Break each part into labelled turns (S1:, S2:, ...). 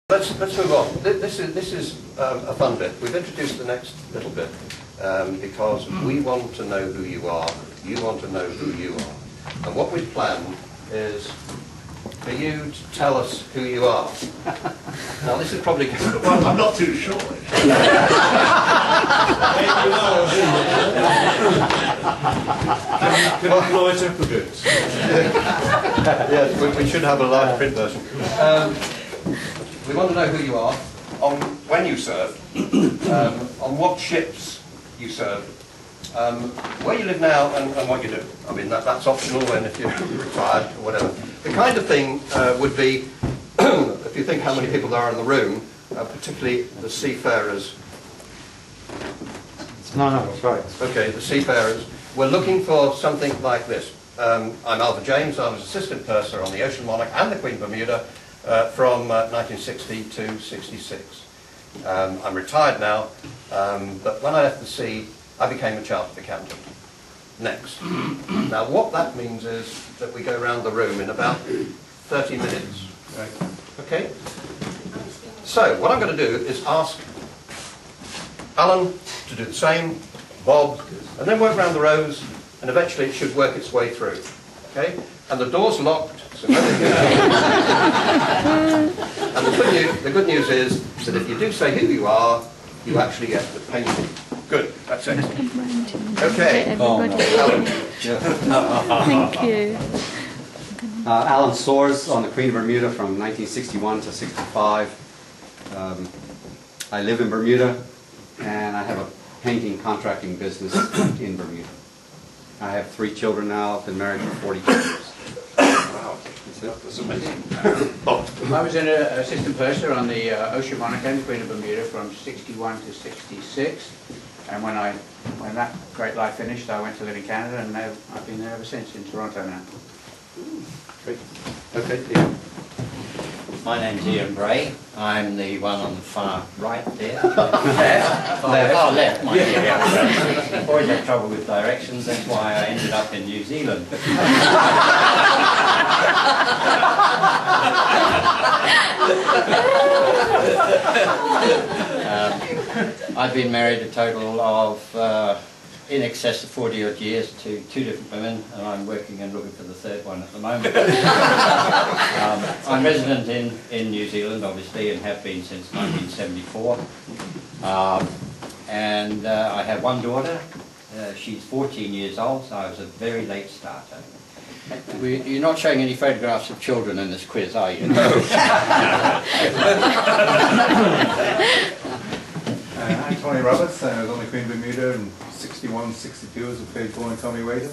S1: Let's move on. This is a fun bit. We've introduced the next little bit because we want to know who you are. You want to know who you are. And what we've planned is for you to tell us who you are. Now this is probably...
S2: Well, I'm not too sure. Can you blow it up a bit?
S1: Yes, we should have a large print version. We want to know who you are, on when you serve, on what ships you serve, where you live now and what you do. I mean, that's optional and if you're retired or whatever. The kind of thing would be, if you think how many people there are in the room, particularly the seafarers.
S3: No, that's right.
S1: Okay, the seafarers. We're looking for something like this. I'm Alva James. I was assistant purser on the Ocean Monarch and the Queen Bermuda from 1960 to 66. I'm retired now, but when I left the sea, I became a chartered accountant. Next. Now what that means is that we go around the room in about 30 minutes. Right. Okay? So what I'm going to do is ask Alan to do the same, Bob, and then work around the rows, and eventually it should work its way through. Okay? And the door's locked, so nobody can And the good news is that if you do say who you are, you actually get the painting. Good, that's it. Okay. Alan.
S4: Thank you.
S3: Alan Soares on the Queen of Bermuda from 1961 to 65. I live in Bermuda and I have a painting contracting business in Bermuda. I have 3 children now, been married for 42 years.
S1: Wow, that's amazing.
S5: I was an assistant purser on the Ocean Monarch and Queen of Bermuda from 61 to 66. And when that great life finished, I went to live in Canada, and now I've been there ever since, in Toronto now.
S1: Great. Okay, Ian.
S6: My name's Ian Bray. I'm the one on the far right there. Far left, mind you. Yeah. Always had trouble with directions, that's why I ended up in New Zealand. I've been married a total of in excess of 40 odd years to 2 different women, and I'm working and looking for the 3rd one at the moment. I'm resident in New Zealand, obviously, and have been since 1974. And I have one daughter. She's 14 years old, so I was a very late starter. You're not showing any photographs of children in this quiz, are you? No.
S2: I'm Tony Roberts. I was on the Queen Bermuda in 61, 62 as a page boy and Tommy waiter.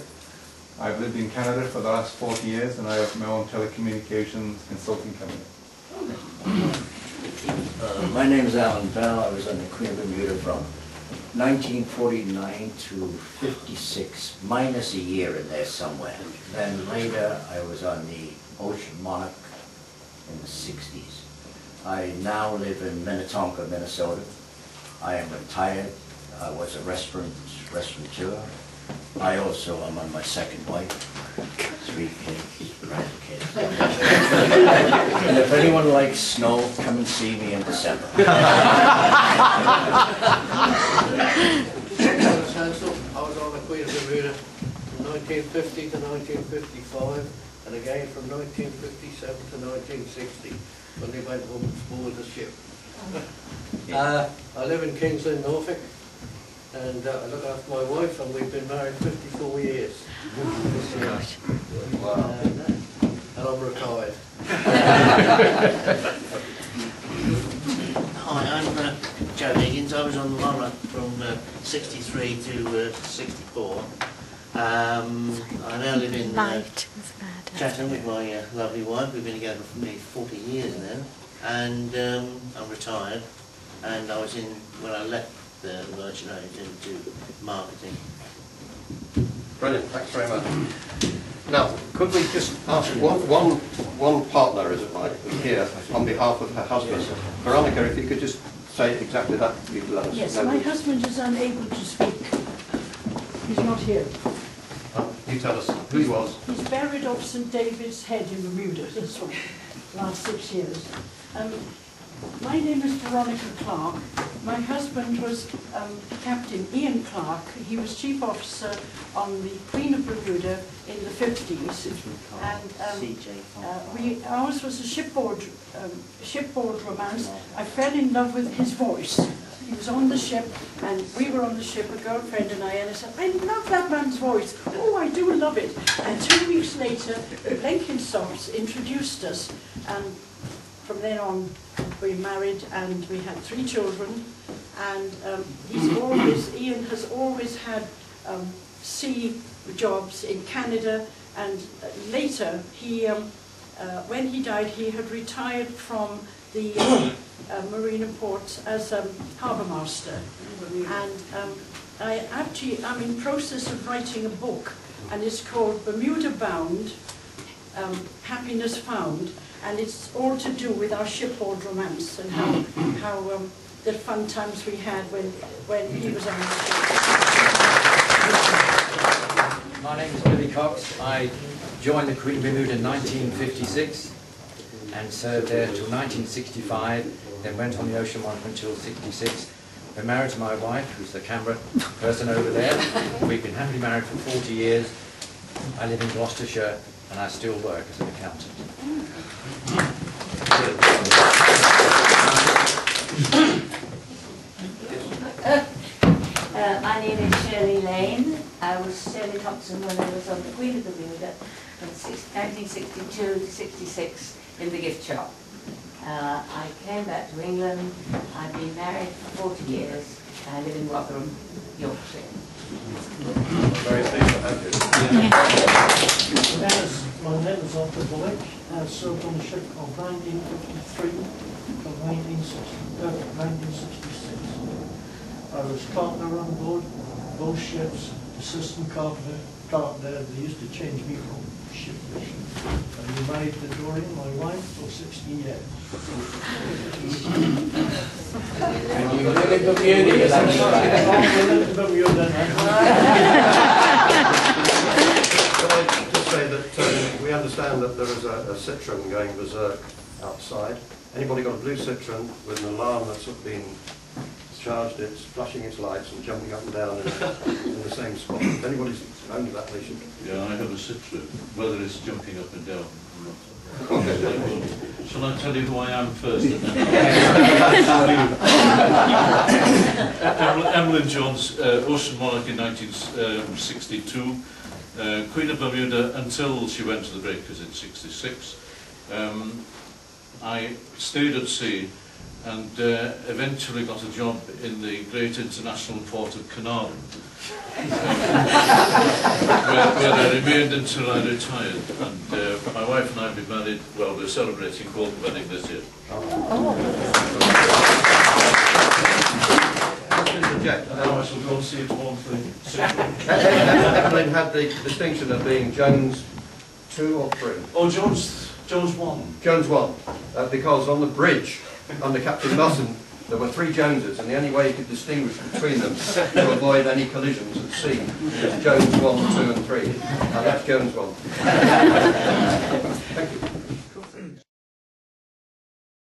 S2: I've lived in Canada for the last 40 years and I have my own telecommunications consulting company.
S7: My name is Alan Bell. I was on the Queen of Bermuda from 1949 to 56, minus a year in there somewhere. Then later I was on the Ocean Monarch in the 60s. I now live in Minnetonka, Minnesota. I am retired. I was a restaurateur. I also am on my 2nd wife. 3 kids, grandkids. And if anyone likes snow, come and see me in December.
S8: I was on the Queen of Bermuda from 1950 to 1955, and again from 1957 to 1960, when they went home aboard the ship. I live in King's Lynn, Norfolk, and I look after my wife, and we've been married 54 years.
S1: Wow.
S8: And I'm retired.
S9: Hi, I'm Joe Higgins. I was on the Monarch from 63 to 64. I now live in Chatham with my lovely wife. We've been together for nearly 40 years now, and I'm retired. And I was in, when I left the merchant, I went into marketing.
S1: Brilliant, thanks very much. Now, could we just ask one partner, is it right, here on behalf of her husband? Veronica, if you could just say exactly that, you'd let us
S10: Yes,
S1: know.
S10: my husband is unable to speak. He's not here.
S1: You tell us who he was.
S10: He's buried off St David's Head in Bermuda, this one, last 6 years. My name is Veronica Clark. My husband was Captain Ian Clark. He was chief officer on the Queen of Bermuda in the 50s. And ours was a shipboard romance. I fell in love with his voice. He was on the ship, and we were on the ship, a girlfriend and I said, I love that man's voice. Oh, I do love it. And 2 weeks later, the Blenkinsopps introduced us, and from then on, we married, and we had 3 children. And Ian has always had sea jobs in Canada, and later, when he died, he had retired from the Marina Ports as harbour master. And I'm in process of writing a book, and it's called Bermuda Bound, Happiness Found, and it's all to do with our shipboard romance and how the fun times we had when he was on the ship.
S11: My name is Billy Cox. I joined the Queen of Bermuda in 1956 and served there till 1965, then went on the Ocean Monarch until 66. Been married to my wife, who's the camera person over there. We've been happily married for 40 years. I live in Gloucestershire and I still work as an accountant.
S12: My name is Shirley Lane. I was Shirley Thompson when I was on the Queen of Bermuda from 1962 to 66 in the gift shop. I came back to England. I've been married for 40 years. I live in Rotherham, Yorkshire.
S1: Very pleased to have you.
S8: My name is Arthur Bullock. I served on the ship of 1953 from 1966. I was carpenter on board both ships, assistant carpenter. They used to change me from ship to ship. I've been married to Doreen, my wife, for 16 years.
S5: And you live in Bermuda, you love it.
S8: I live in Bermuda.
S1: Can I just say that we understand that there is a Citroen going berserk outside. Anybody got a blue Citroen with an alarm that's been charged, it's flashing its lights and jumping up and down in the same spot. If anybody's owned that, they should.
S13: Yeah, I have a Citroen. Whether it's jumping up and down, I'm not. Shall I tell you who I am first? Emlyn Jones, Ocean Monarch in 1962. Queen of Bermuda until she went to the breakers in 66. I stayed at sea and eventually got a job in the great international port of Carnarvon, where I remained until I retired. And my wife and I have been married, well, we're celebrating golden wedding this year. Now I shall go and see it all thing.
S1: Emlyn had the distinction of being Jones 2 or 3.
S13: Oh, Jones 1.
S1: Jones 1, because on the bridge under Captain Musson there were 3 Joneses, and the only way you could distinguish between them to avoid any collisions at sea was Jones 1, 2 and 3. And that's Jones 1. Thank you.